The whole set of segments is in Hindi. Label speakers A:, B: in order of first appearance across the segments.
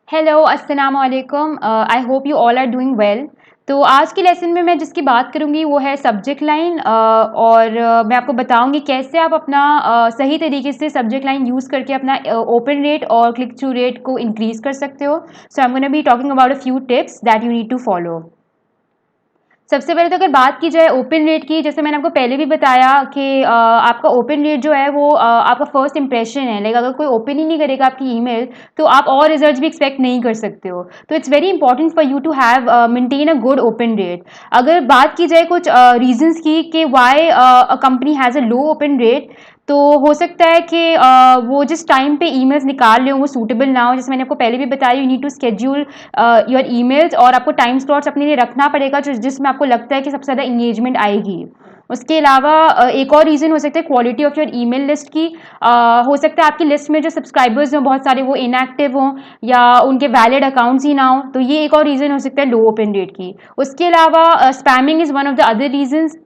A: हेलो, अस्सलाम वालेकुम। I hope you all are doing well. तो आज के लेसन में मैं जिसकी बात करूँगी वो है सब्जेक्ट लाइन, और मैं आपको बताऊँगी कैसे आप अपना सही तरीके से सब्जेक्ट लाइन यूज़ करके अपना ओपन रेट और क्लिक थ्रू रेट को इंक्रीज़ कर सकते हो। So I am gonna be talking about a few tips that you need to follow. सबसे पहले तो अगर बात की जाए ओपन रेट की, जैसे मैंने आपको पहले भी बताया कि आपका ओपन रेट जो है वो आपका फर्स्ट इंप्रेशन है। लाइक अगर कोई ओपन ही नहीं करेगा आपकी ईमेल, तो आप और रिजल्ट्स भी एक्सपेक्ट नहीं कर सकते हो। तो it's very important for you to have maintain a good open rate. अगर बात की जाए कुछ रीजंस की कि why a company has a low open rate, तो हो सकता है कि वो जिस टाइम पे ईमेल्स निकाल रहे हो वो सूटेबल ना हो। जैसे मैंने आपको पहले भी बताया, you need to schedule your emails, और आपको टाइम स्लॉट्स अपने लिए रखना पड़ेगा जो जिसमें आपको लगता है कि सबसे ज़्यादा इंगेजमेंट आएगी। उसके अलावा एक और रीज़न हो सकता है quality of your email list की। हो सकता है आपकी लिस्ट में जो सब्सक्राइबर्स हैं बहुत सारे वो इनएक्टिव हों या उनके वैलिड अकाउंट्स ही ना हो, तो ये एक और रीज़न हो सकता है लो ओपन रेट की। उसके अलावा spamming is one of the other reasons.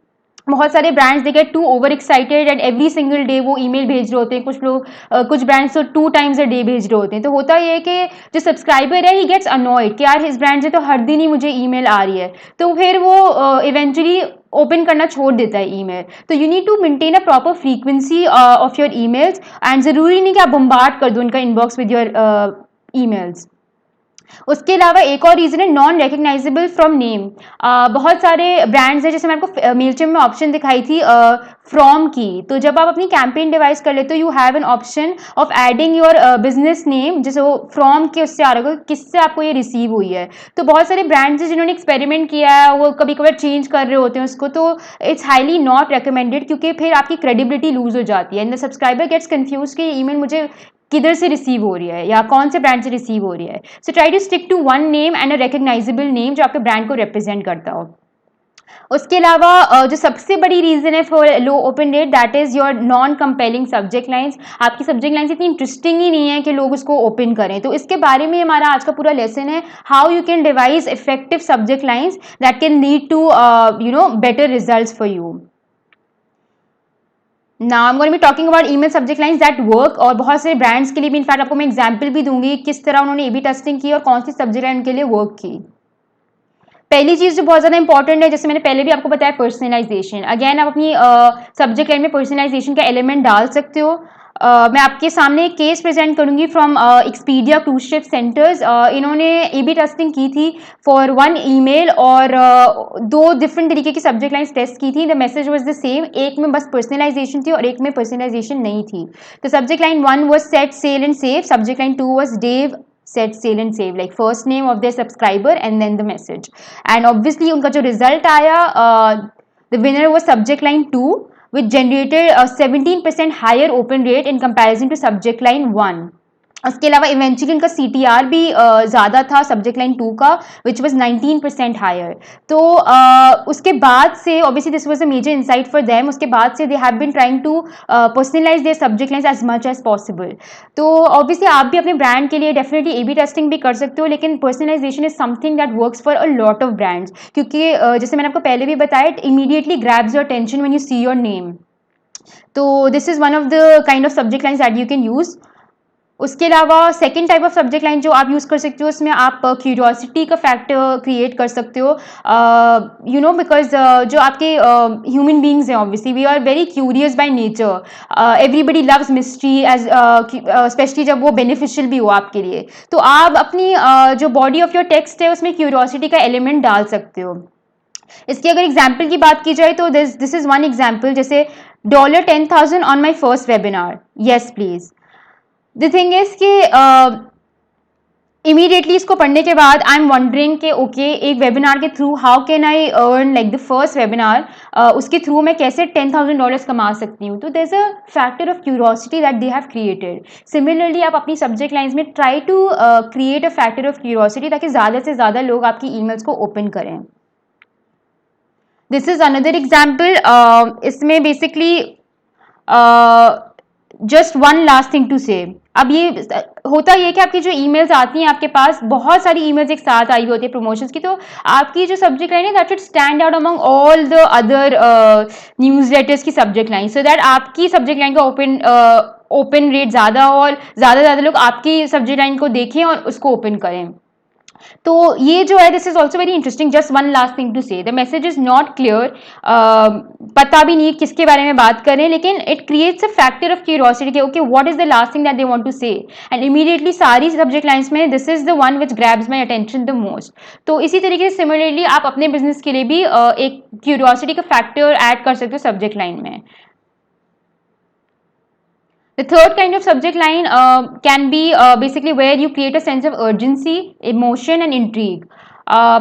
A: बहुत सारे brands they get too over excited and every single day वो ईमेल भेज रहे होते हैं। कुछ लोग कुछ ब्रांड्स तो 2 टाइम्स अ डे भेज रहे होते हैं। तो होता ये है कि जो सब्सक्राइबर है ही गेट्स अनॉयड कि यार इस ब्रांड से तो हर दिन ही मुझे ईमेल आ रही है, तो फिर वो इवेंचुअली ओपन करना छोड़ देता है ईमेल। तो you need to maintain a proper frequency of your emails, and ज़रूरी नहीं कि आप बम्बार्ड कर दो उनका इनबॉक्स विद योर ईमेल्स। उसके अलावा एक और रीज़न है नॉन रिकग्नाइजेबल फ्रॉम नेम। बहुत सारे ब्रांड्स हैं, जैसे मैं आपको मेलचिम में ऑप्शन दिखाई थी फ्रॉम की। तो जब आप अपनी कैंपेन डिवाइस कर लेते हो, you have an option of adding your business name, जैसे वो फ्रॉम के उससे आ रहा होगा किससे आपको ये रिसीव हुई है। तो बहुत सारे ब्रांड्स हैं जिन्होंने एक्सपेरिमेंट किया है, वो कभी कभार चेंज कर रहे होते हैं उसको। तो इट्स हाईली नॉट रिकमेंडेड, क्योंकि फिर आपकी क्रेडिबिलिटी लूज हो जाती है and the subscriber gets confuse कि ईमेल मुझे किधर से रिसीव हो रही है या कौन से ब्रांड से रिसीव हो रही है। So try to stick to one name and a recognisable name जो आपके ब्रांड को रिप्रेजेंट करता हो। उसके अलावा जो सबसे बड़ी रीजन है for low open rate, that is your non compelling subject lines. आपकी सब्जेक्ट लाइंस इतनी इंटरेस्टिंग ही नहीं है कि लोग उसको ओपन करें। तो इसके बारे में हमारा आज का पूरा लेसन है, how you can devise effective subject lines that can lead to better results for you. Now I am going to be talking about email subject lines that work, और बहुत से ब्रांड्स के लिए भी इनफैक्ट आपको मैं एग्जांपल भी दूंगी किस तरह उन्होंने ए बी टेस्टिंग की और कौन सी सब्जेक्ट लाइन उनके लिए वर्क की। पहली चीज जो बहुत ज्यादा इंपॉर्टेंट है, जैसे मैंने पहले भी आपको बताया, पर्सनलाइजेशन। अगेन आप अपनी सब्जेक्ट लाइन में पर्सनलाइजेशन का एलिमेंट डाल सकते हो। मैं आपके सामने एक केस प्रेजेंट करूंगी from Expedia cruise ship centres. इन्होंने ए बी टेस्टिंग की थी फॉर वन ईमेल, और दो डिफरेंट तरीके की सब्जेक्ट लाइन्स टेस्ट की थी। The message was the same, एक में बस पर्सनलाइजेशन थी और एक में पर्सनलाइजेशन नहीं थी। तो subject line one was set sail and save, subject line two was Dave set sail and save, like first name of their subscriber and then the message. And obviously उनका जो result आया, the winner was subject line 2, which generated a 17% higher open rate in comparison to subject line 1. उसके अलावा इवेंचुअली उनका CTR भी ज़्यादा था सब्जेक्ट लाइन 2 का, विच वॉज 19% हायर। तो उसके बाद से obviously this was a major insight for them. उसके बाद से they have been trying to personalise their subject lines as much as possible. तो ऑब्वियसली आप भी अपने ब्रांड के लिए डेफिनेटली ए बी टेस्टिंग भी कर सकते हो, लेकिन personalisation is something that works for a lot of brands, क्योंकि जैसे मैंने आपको पहले भी बताया, it immediately grabs your attention when you see your name. तो this is one of the kind of subject lines that you can use. उसके अलावा second type of subject line जो आप यूज़ कर सकते हो, उसमें आप क्यूरियोसिटी का फैक्टर क्रिएट कर सकते हो। बिकॉज जो आपके ह्यूमन बींग्स हैं, obviously we are very curious by nature. Everybody loves mystery, especially जब वो बेनिफिशियल भी हो आपके लिए। तो आप अपनी जो बॉडी ऑफ योर टेक्स्ट है उसमें क्यूरियोसिटी का एलिमेंट डाल सकते हो। इसकी अगर एग्जाम्पल की बात की जाए तो दिस इज वन एग्जाम्पल, जैसे $10,000 on my first webinar, yes please. The thing is कि इमीडिएटली इसको पढ़ने के बाद आई एम वंडरिंग कि ओके, एक वेबिनार के through how can I earn like the first webinar, उसके थ्रू मैं कैसे $10,000 कमा सकती हूँ। तो there is a factor of curiosity that they have created. Similarly आप अपनी सब्जेक्ट लाइन्स में try to create a factor of curiosity, ताकि ज़्यादा से ज़्यादा लोग आपकी ईमेल्स को ओपन करें। This is another example. इसमें basically just one last thing to say. अब ये होता ये है कि आपकी जो ईमेल्स आती हैं आपके पास, बहुत सारी ईमेल्स एक साथ आई हुई होती है प्रमोशंस की, तो आपकी जो सब्जेक्ट लाइन है that should stand out among all the other news letters की सब्जेक्ट लाइन, सो दैट आपकी सब्जेक्ट लाइन का ओपन रेट ज़्यादा और ज़्यादा लोग आपकी सब्जेक्ट लाइन को देखें और उसको ओपन करें। तो ये जो है this is also very interesting. Just one last thing to say, the message is not clear, पता भी नहीं किसके बारे में बात करें, लेकिन it creates a factor of curiosity कि okay what is the last thing that they want to say, and immediately सारी सब्जेक्ट लाइंस में this is the one which grabs my attention the most. तो इसी तरीके से सिमिलरली आप अपने बिजनेस के लिए भी एक क्यूरियोसिटी का फैक्टर ऐड कर सकते हो सब्जेक्ट लाइन में। The third kind of subject line can be basically where you create a sense of urgency, emotion and intrigue.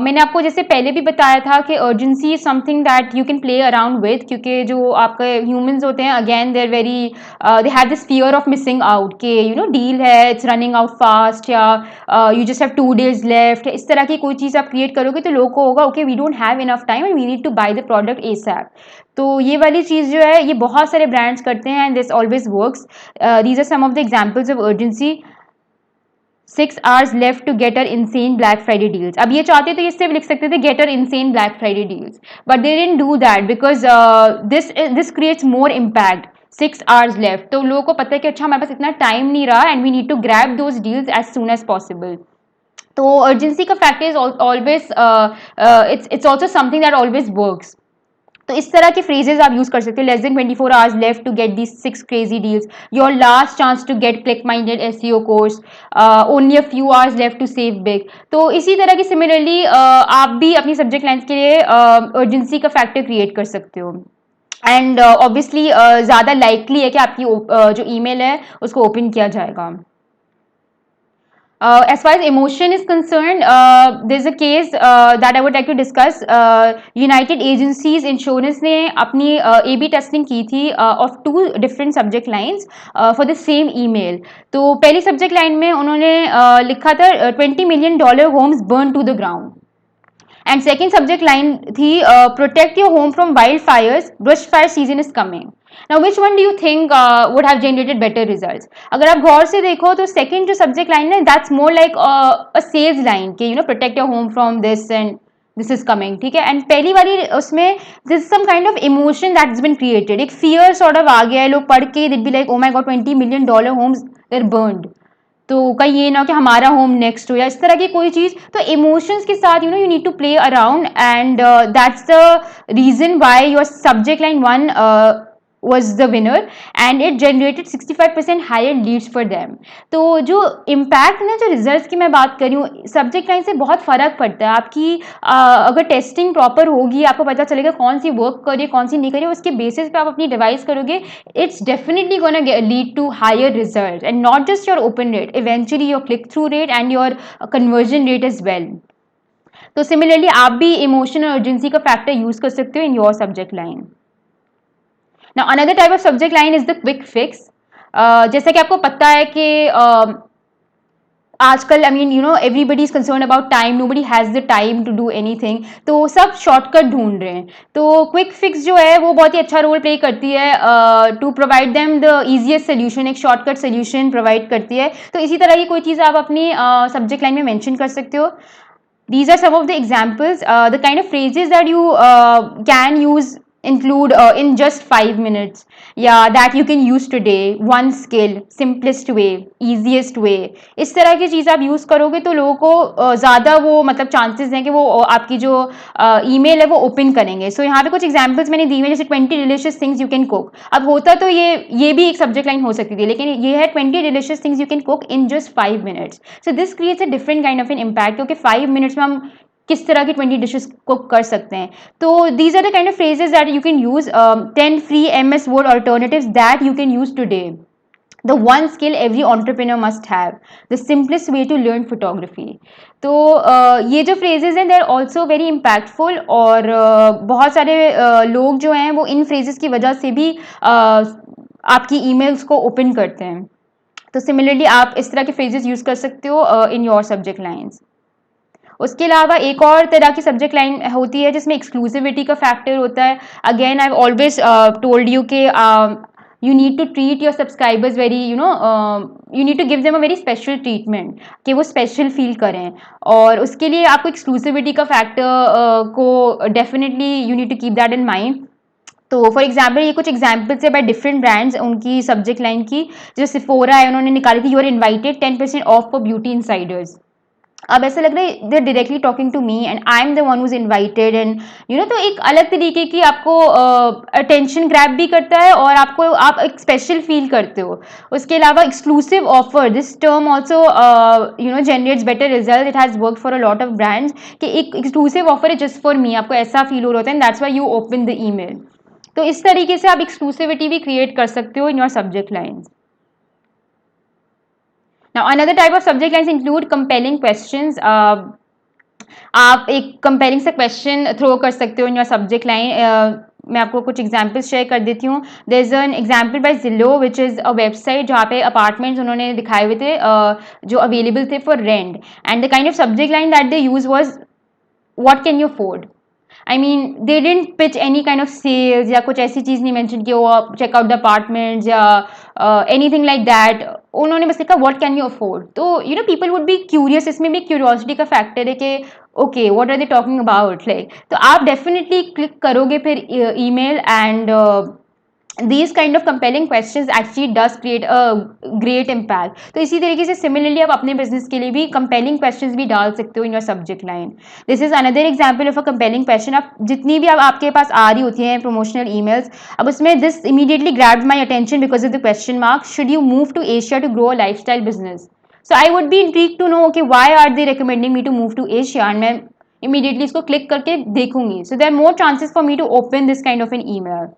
A: मैंने आपको जैसे पहले भी बताया था कि urgency is something that you can play around with, क्योंकि जो आपके ह्यूमंस होते हैं again there very they have this fear of missing out के यू नो डील है इट्स रनिंग आउट फास्ट, या you just have 2 days left, इस तरह की कोई चीज़ आप क्रिएट करोगे तो लोगों को होगा okay we don't have enough time and we need to buy the product ASAP. तो ये वाली चीज़ जो है ये बहुत सारे ब्रांड्स करते हैं and this always works. These are some of the examples of urgency. 6 hours left to get our insane Black Friday deals. अब ये चाहते तो ये सिर्फ लिख सकते थे get our insane Black Friday deals, but they didn't do that because this creates more impact. 6 hours left, तो लोगों को पता है कि अच्छा हमारे पास इतना टाइम नहीं रहा and we need to grab those deals as soon as possible. तो urgency का factor is always it's also something that always works. तो इस तरह के फ्रेजेस आप यूज कर सकते हो, less than 24 hours left to get the 6 crazy deals, your last chance to get click minded SEO course, only a few hours left to save big. तो इसी तरह की सिमिलरली आप भी अपनी सब्जेक्ट लाइन्स के लिए अर्जेंसी का फैक्टर क्रिएट कर सकते हो, एंड ऑब्वियसली ज़्यादा लाइकली है कि आपकी जो ईमेल है उसको ओपन किया जाएगा। As far as emotion is concerned, there's a case that I would like to discuss. United Agencies Insurance ने अपनी A/B testing की थी of 2 different subject lines for the same email. तो पहली subject line में उन्होंने लिखा था $20 million homes burned to the ground. And second subject line थी protect your home from wildfires, brush fire season is coming. Now which one do you think would have generated better results? अगर आप गौर से देखो तो second जो subject line है that's more like a sales line कि you know protect your home from this and this is coming, ठीक है, and पहली वाली उसमें this is some kind of emotion that's been created, एक fear sort of आ गया है, लोग पढ़ के they'd be like oh my god $20 million homes they're burned, तो कहीं ये ना कि हमारा होम नेक्स्ट हो या इस तरह की कोई चीज़। तो इमोशंस के साथ you need to play around and that's the reason why your subject line 1 was the winner and it generated 65% higher leads for them. तो जो impact है ना, जो रिजल्ट्स की मैं बात कर रही हूँ, सब्जेक्ट लाइन से बहुत फ़र्क पड़ता है। आपकी अगर टेस्टिंग प्रॉपर होगी आपको पता चलेगा कौन सी वर्क कर रही है कौन सी नहीं कर रही है, उसके बेसिस पे आप अपनी डिवाइस करोगे, it's definitely gonna lead to higher result and not just your open rate, eventually your click through rate and your conversion rate is well. तो सिमिलरली आप भी इमोशन और अर्जेंसी का फैक्टर यूज कर सकते हो in your subject line. Now another type of subject line is the quick fix. जैसा कि आपको पता है कि आजकल I mean you know everybody is concern about time, nobody has the time to do anything, तो सब शॉर्टकट ढूंढ रहे हैं। तो क्विक फिक्स जो है वो बहुत ही अच्छा रोल प्ले करती है to provide them the easiest solution, एक शॉर्टकट सोल्यूशन प्रोवाइड करती है। तो इसी तरह की कोई चीज़ आप अपनी सब्जेक्ट लाइन में मेंशन कर सकते हो। These are some of the examples. The kind of phrases that you can use include in just 5 minutes, yeah, that you can use today, one skill, simplest way, easiest way, इस तरह की चीज़ आप यूज़ करोगे तो लोगों को ज़्यादा वो मतलब चांसेस हैं कि वो आपकी जो ईमेल है वो ओपन करेंगे। सो यहाँ पे कुछ एग्जांपल्स मैंने दी हुई जैसे 20 delicious things you can cook. अब होता तो ये भी एक सब्जेक्ट लाइन हो सकती थी, लेकिन ये है 20 delicious things you can cook in just 5 minutes. So this creates a different kind of an impact, क्योंकि 5 मिनट्स में हम किस तरह की 20 डिशेस कुक कर सकते हैं। तो these are the kind of phrases that you can use, 10 free MS Word alternatives that you can use today, the one skill every entrepreneur must have, the simplest way to learn photography. तो ये जो फ्रेजेस हैं they are also very impactful, और बहुत सारे लोग जो हैं वो इन फ्रेजेस की वजह से भी आपकी ईमेल्स को ओपन करते हैं। तो सिमिलरली आप इस तरह के फ्रेजेस यूज़ कर सकते हो इन योर सब्जेक्ट लाइन्स। उसके अलावा एक और तरह की सब्जेक्ट लाइन होती है जिसमें एक्सक्लूसिविटी का फैक्टर होता है। Again I have always told you के you need to treat your subscribers very, you need to give them a very special treatment, कि वो special feel करें. और उसके लिए आपको exclusivity का factor को definitely you need to keep that in mind. तो फॉर एग्जाम्पल ये कुछ एग्जाम्पल्स है बाय डिफरेंट ब्रांड्स उनकी सब्जेक्ट लाइन की. जो सिफोरा है उन्होंने निकाली थी, you are invited 10% off for beauty insiders. अब ऐसा लग रहा है they are directly talking to me and I am the one who's invited, एंड तो एक अलग तरीके की आपको अटेंशन ग्रैब भी करता है और आपको आप एक स्पेशल फील करते हो. उसके अलावा exclusive offer, this term also generates better result. It has work for a lot of brands कि एक एक्सक्लूसिव ऑफर है जस्ट फॉर मी, आपको ऐसा फील हो रहा होता है, and that's why you open the email. तो इस तरीके से आप एक्सक्लूसिविटी भी क्रिएट कर सकते हो in your subject lines. Now another type of subject lines include compelling questions. आप एक कंपेयरिंग सा क्वेश्चन थ्रो कर सकते हो इन योर सब्जेक्ट लाइन. मैं आपको कुछ एग्जाम्पल्स शेयर कर देती हूँ. There is an example by Zillow which is a website जहाँ पे अपार्टमेंट्स उन्होंने दिखाए हुए थे जो अवेलेबल थे for rent, and the kind of subject line that they use was what can you afford. I mean, they didn't pitch any kind of sales या कुछ ऐसी चीज़ नहीं mention कि वो check out the apartments या anything like that. उन्होंने बस लिखा what can you afford. तो people would be curious. इसमें भी curiosity का factor है कि okay, what are they talking about, like. तो आप definitely click करोगे फिर email, and these kind of compelling questions actually does create a great impact. तो इसी तरीके से सिमिलरली आप अपने बिजनेस के लिए भी compelling questions भी डाल सकते हो in your subject line. This is another example of a compelling question. आप जितनी भी अब आपके पास आ रही होती हैं प्रमोशनल ईमेल्स, अब उसमें this immediately grabbed my attention because of the question mark, should you move to Asia to grow a lifestyle business. So I would be intrigued to know कि why are they recommending me to move to Asia, and मैं इमीडिएटली इसको क्लिक करके देखूंगी. So there are more chances for me to open this kind of an email.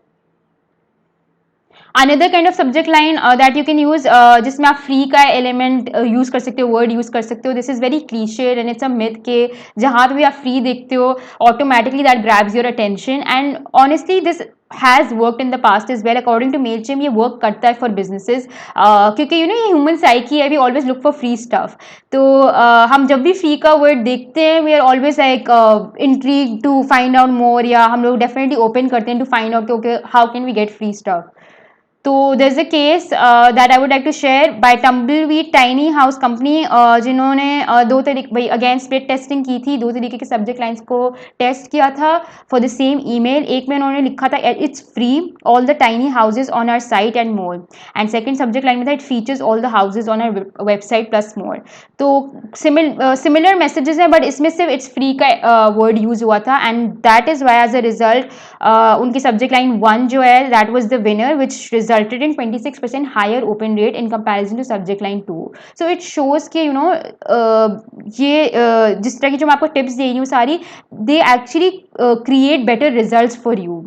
A: Another kind of subject line that you can use, जिसमें आप फ्री का एलिमेंट यूज कर सकते हो, वर्ड यूज कर सकते हो. This is very cliched and it's a myth के जहाँ पे भी आप फ्री देखते हो automatically that grabs your attention, and honestly this has worked in the past is well. According to Mailchimp ये वर्क करता है फॉर बिजनेसेस, क्योंकि ये ह्यूमन साइकी है, we always look for free stuff. तो हम जब भी फ्री का वर्ड देखते हैं we are always like intrigue to find out more, या हम लोग डेफिनेटली ओपन करते हैं to find out okay how can we get free stuff. तो there is a case that I would like to share by Tumbleweed Tiny House Company, जिन्होंने दो तरीके भाई अगेन स्प्लिट टेस्टिंग की थी, दो तरीके के सब्जेक्ट लाइन्स को टेस्ट किया था फॉर द सेम ईमेल. एक में उन्होंने लिखा था it's free all the tiny houses on our site and more, and second subject line में था it features all the houses on our website plus more. तो सिमिलर मैसेजेस हैं बट इसमें सिर्फ इट्स फ्री का वर्ड यूज हुआ था, and that is why as a result उनकी सब्जेक्ट लाइन 1 जो है that was the winner which resulted in 26% higher open rate in comparison to subject line 2. So it shows कि ये जिस तरह की जो मैं आपको टिप्स दे रही हूँ सारी, they actually create better results for you.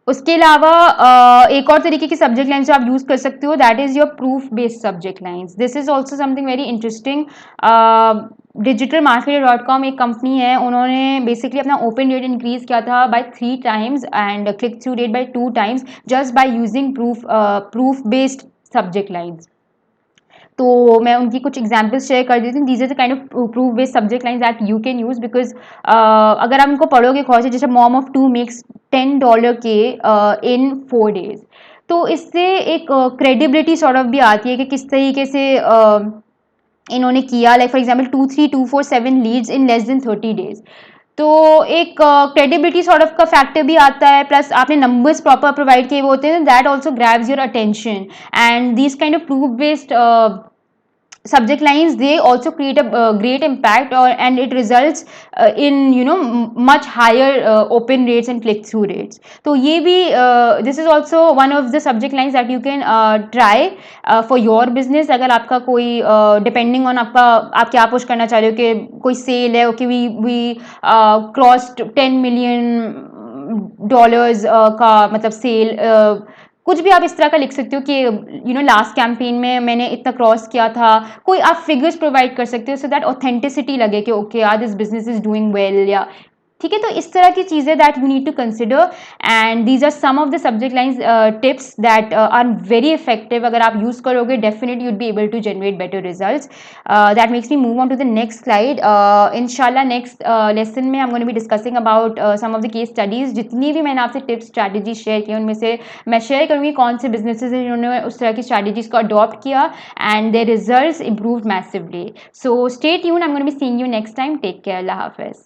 A: उसके अलावा एक और तरीके की सब्जेक्ट लाइन जो आप यूज़ कर सकते हो that is your proof based subject lines. This is also something very interesting. digitalmarketer.com एक कंपनी है, उन्होंने बेसिकली अपना ओपन रेट इंक्रीज किया था by 3 times and click through rate by 2 times just by using proof based subject lines. तो मैं उनकी कुछ एग्जाम्पल्स शेयर कर देती हूँ. These are the kind of proof based subject lines that you can use because अगर आप उनको पढ़ोगे कौन से, जैसे मॉम ऑफ 2 मेक्स $10 के इन 4 days, तो इससे एक क्रेडिबिलिटी सॉर्ट ऑफ भी आती है कि किस तरीके से इन्होंने किया. Like for example 23247 leads in less than 30 days. तो एक क्रेडिबिलिटी सॉर्ट ऑफ का फैक्टर भी आता है, प्लस आपने नंबर्स प्रॉपर प्रोवाइड किए हुए होते हैं, that also grabs your attention. And this kind of proof based subject lines, they also create a great impact, and it results in much higher open rates and click through rates. तो ये भी this is also one of the subject lines that you can try for your business. अगर आपका कोई depending on आप क्या पुश करना चाह रहे हो, कि कोई सेल है, ओके वी crossed $10 million का मतलब सेल, कुछ भी आप इस तरह का लिख सकते हो कि लास्ट कैंपेन में मैंने इतना क्रॉस किया था. कोई आप फिगर्स प्रोवाइड कर सकते हो सो दैट ऑथेंटिसिटी लगे कि ओके यार this business is doing well, या ठीक है। तो इस तरह की चीज़ें that you need to consider, and these are some of the subject lines tips that are very effective. अगर आप यूज़ करोगे definitely you'd be able to generate better results. That makes me move on to the next slide. इंशाल्लाह नेक्स्ट लेसन में I am going to be discussing about some of the case studies. जितनी भी मैंने आपसे टिप्स स्ट्रैटेजी शेयर की उनमें से मैं शेयर करूँगी कौन से बिजनेसेस हैं जिन्होंने उस तरह की स्ट्रैटेजीज को अडॉप्ट किया and their results improved massively. So stay tuned, I am going to be seeing you next time. Take care, अल्लाह हाफिज़।